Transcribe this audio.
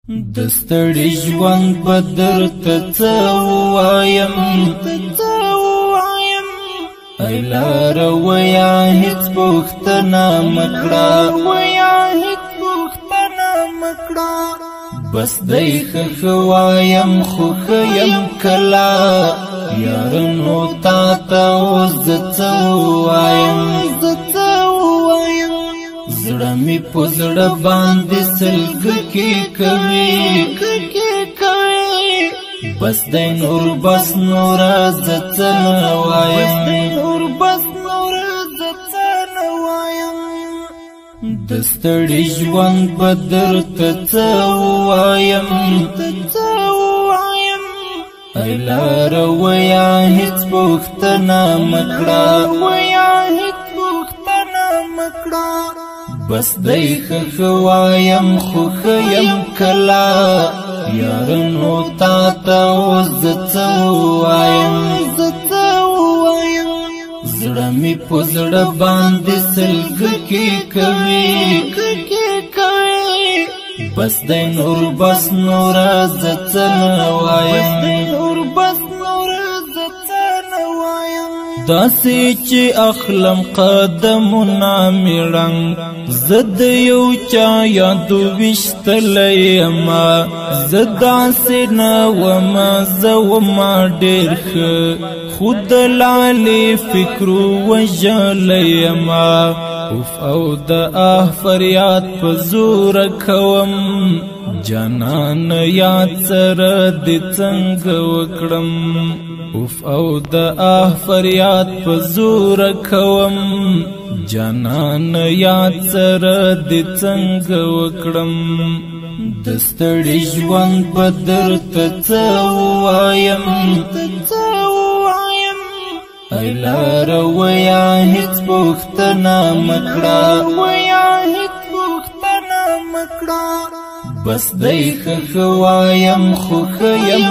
د ستړي ژوند به درته څه ووایم ای لاره ویا هېڅ پوښتنه مه کړه بس دی ښه وایم خو ښه یم کله یاره نو تا ته اوس زه څه ووایم زړه مې په زړه باندې سلګکې کوي بس دی نور بس نوره زه څه نه وایم د ستړي ژوند به درته څه ووایم ای لاره ویا هېڅ پوښتنه مه کړه بس دی ښه وایم خو ښه یم کله یاره نو تا ته اوس زه څه ووایم زړه مې په زړه باندې سلګکې کوي بس دی نور بس نوره زه څه نه وایم داسې چې اخلم قدمونه مې ړنګ زه د یو چا یادو ویشتلی یمه زه داسې نه ومه زه ومه ډېر ښه خو د لالې فکرو وژلی یمه اوف او د فریاد په زوره کوم جانان یاد سره دې څنګه وکړم اوف او د فریاد په زوره کوم جانان یاد سره دې څنګه وکړم د ستړي ژوند به درته څه ووایم ای لاره ویا هېڅ پوښتنه مه کړه بس دی ښه وایم خو ښه یم